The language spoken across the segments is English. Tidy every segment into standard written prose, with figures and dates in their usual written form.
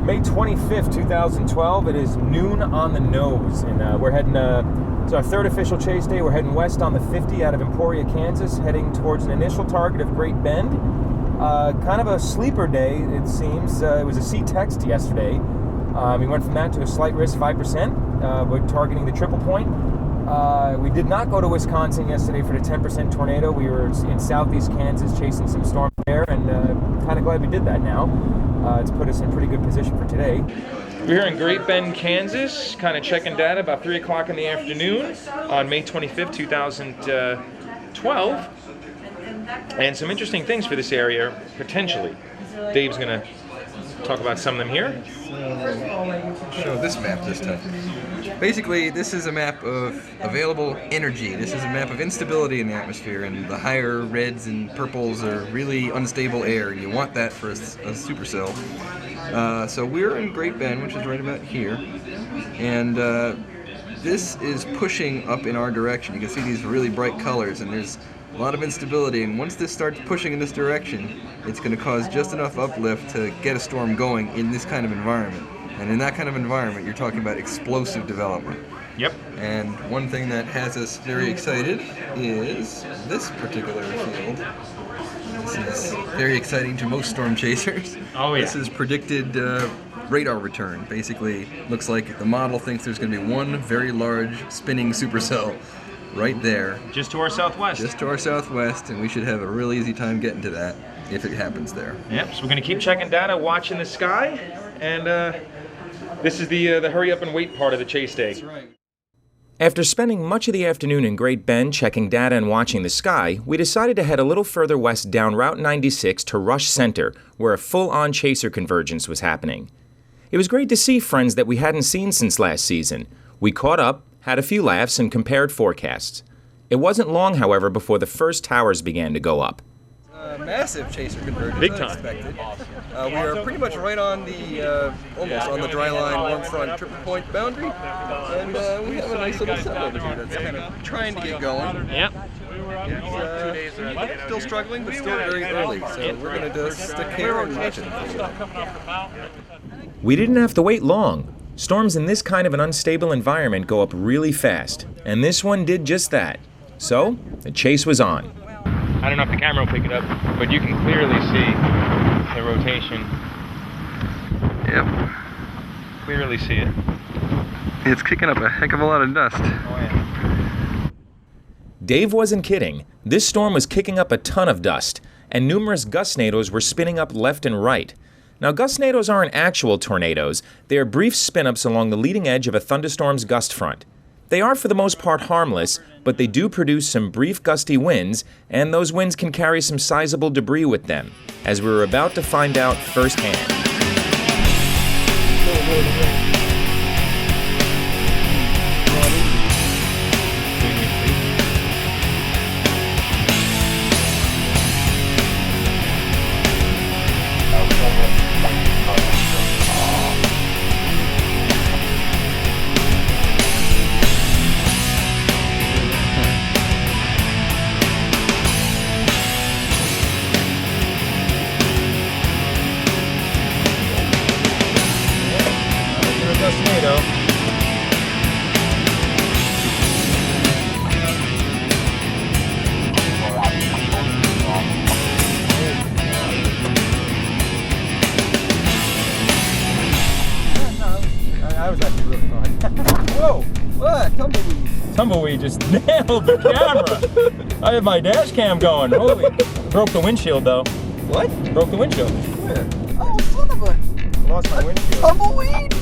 May 25th, 2012. It is noon on the nose, and we're heading, it's our third official chase day. We're heading west on the 50 out of Emporia, Kansas, heading towards an initial target of Great Bend. Kind of a sleeper day, it seems. It was a C text yesterday. We went from that to a slight risk, 5%. We're targeting the triple point. We did not go to Wisconsin yesterday for the 10% tornado. We were in southeast Kansas chasing some storm there, and kind of glad we did that now. It's put us in pretty good position for today. We're here in Great Bend, Kansas, kind of checking data about 3 o'clock in the afternoon on May 25th, 2012. And some interesting things for this area, potentially. Dave's going to talk about some of them here. Show this map this time. Basically, this is a map of available energy. This is a map of instability in the atmosphere, and the higher reds and purples are really unstable air, and you want that for a supercell. So we're in Great Bend, which is right about here, and this is pushing up in our direction. You can see these really bright colors, and there's a lot of instability, and once this starts pushing in this direction, it's going to cause just enough uplift to get a storm going in this kind of environment. And in that kind of environment, you're talking about explosive development. Yep. And one thing that has us very excited is this particular field. This is very exciting to most storm chasers. Oh yeah. This is predicted radar return. Basically, looks like the model thinks there's going to be one very large spinning supercell right there. Just to our southwest. Just to our southwest, and we should have a real easy time getting to that if it happens there. Yep, so we're going to keep checking data, watching the sky, and this is the hurry up and wait part of the chase day. That's right. After spending much of the afternoon in Great Bend checking data and watching the sky, we decided to head a little further west down Route 96 to Rush Center, where a full-on chaser convergence was happening. It was great to see friends that we hadn't seen since last season. We caught up, had a few laughs, and compared forecasts. It wasn't long, however, before the first towers began to go up. Massive chaser convergence. Big time. Unexpected. We are pretty much right on the, almost on the dry line, warm front, triple point boundary, and we have a nice little cell over here that's kind of trying to get going. Yep. It's still struggling, but still very early, so we're going to just stick here and watch it. We didn't have to wait long. Storms in this kind of an unstable environment go up really fast, and this one did just that. So, the chase was on. I don't know if the camera will pick it up, but you can clearly see the rotation. Yep. Clearly see it. It's kicking up a heck of a lot of dust. Oh yeah. Dave wasn't kidding. This storm was kicking up a ton of dust, and numerous gustnados were spinning up left and right. Now, gustnados aren't actual tornadoes. They are brief spin-ups along the leading edge of a thunderstorm's gust front. They are, for the most part, harmless, but they do produce some brief gusty winds, and those winds can carry some sizable debris with them, as we were about to find out firsthand. That was actually really fun. Whoa! What? Tumbleweed just nailed the camera. I had my dash cam going. Holy! Broke the windshield though. What? Broke the windshield. Where? Oh, son of a... Lost my windshield. Tumbleweed?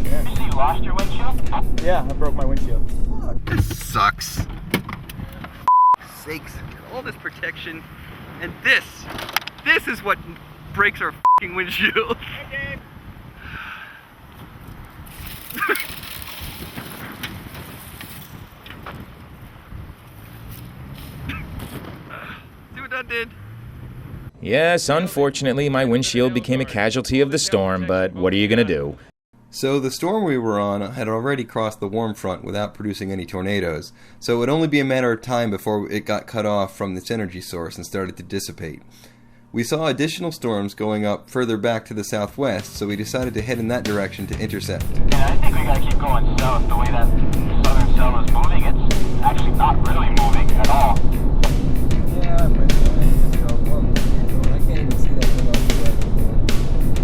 Yeah. You lost your windshield? Yeah, I broke my windshield. This sucks. Sakes. All this protection, and this is what breaks our f***ing windshield. Hey, Dave. See what that did? Yes, unfortunately, my windshield became a casualty of the storm, but what are you gonna do? So the storm we were on had already crossed the warm front without producing any tornadoes, so it would only be a matter of time before it got cut off from its energy source and started to dissipate. We saw additional storms going up further back to the southwest, so we decided to head in that direction to intercept. Yeah, I think we gotta keep going south. The way that southern cell is moving, it's actually not really moving at all. Yeah, I'm ready. I can't even see that thing off the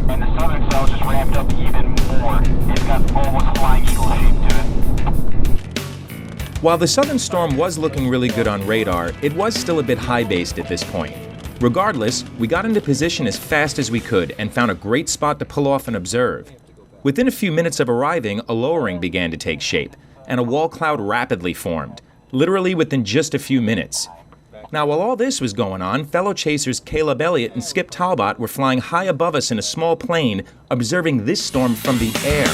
way. And the southern cell just ramped up even more. It's got almost flying eagle shape to it. While the southern storm was looking really good on radar, it was still a bit high-based at this point. Regardless, we got into position as fast as we could and found a great spot to pull off and observe. Within a few minutes of arriving, a lowering began to take shape, and a wall cloud rapidly formed, literally within just a few minutes. Now, while all this was going on, fellow chasers Caleb Elliott and Skip Talbot were flying high above us in a small plane, observing this storm from the air.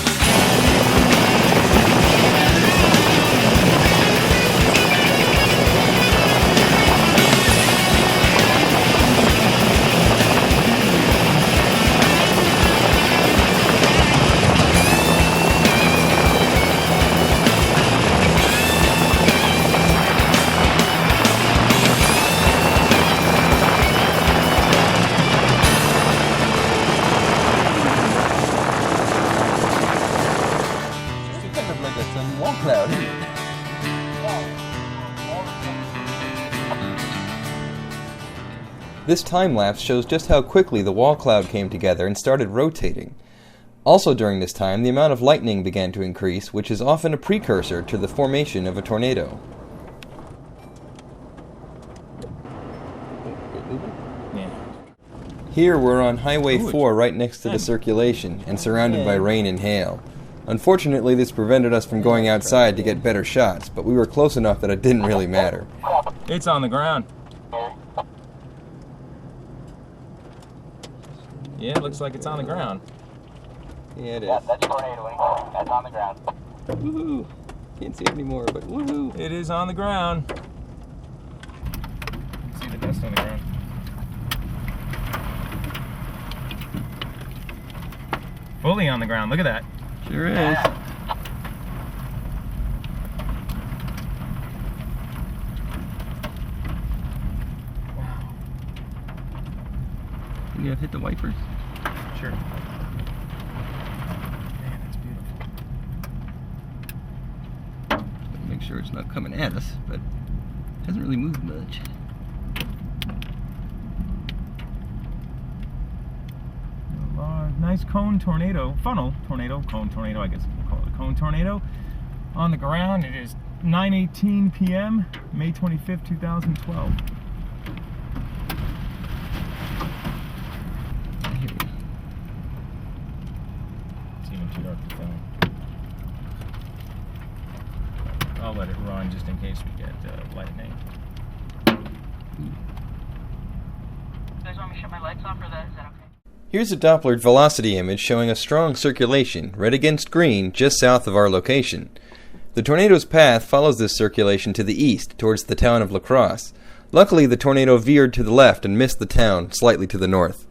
This time-lapse shows just how quickly the wall cloud came together and started rotating. Also during this time, the amount of lightning began to increase, which is often a precursor to the formation of a tornado. Here we're on Highway 4 right next to the circulation and surrounded by rain and hail. Unfortunately, this prevented us from going outside to get better shots, but we were close enough that it didn't really matter. It's on the ground. Yeah, it looks like it's on the ground. Yeah, it is. Yeah, that's tornadoing. That's on the ground. Woohoo! Can't see it anymore, but woohoo! It is on the ground. See the dust on the ground. Fully on the ground. Look at that. Sure is. Can you hit the wipers? Sure. Man, that's beautiful. Make sure it's not coming at us, but it hasn't really moved much. Nice cone tornado, funnel tornado, cone tornado, I guess we'll call it a cone tornado. On the ground, it is 9:18 p.m., May 25th, 2012. It's even too dark to film. I'll let it run just in case we get lightning. You guys want me to shut my lights off, or is that okay? Here's a Doppler velocity image showing a strong circulation, red against green, just south of our location. The tornado's path follows this circulation to the east, towards the town of Crosse. Luckily, the tornado veered to the left and missed the town, slightly to the north.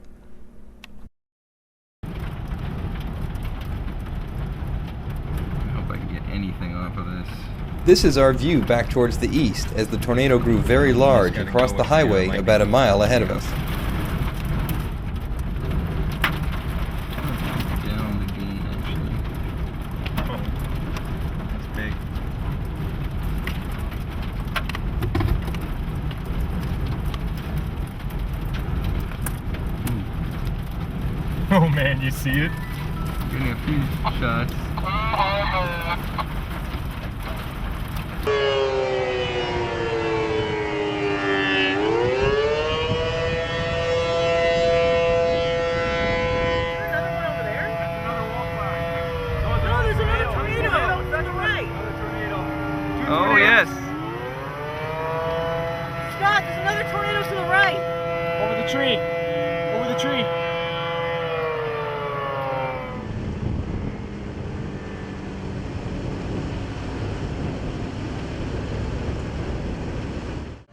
I hope I can get anything off of this. This is our view back towards the east, as the tornado grew very large and crossed the highway about a mile ahead of us. Oh man, you see it? Getting a few shots. Oh yes! Scott, there's another tornado to the right! Over the tree! Over the tree!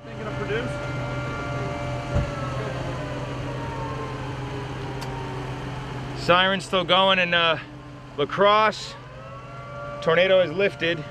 Thinking of produce? Siren's still going in La Crosse. Tornado is lifted.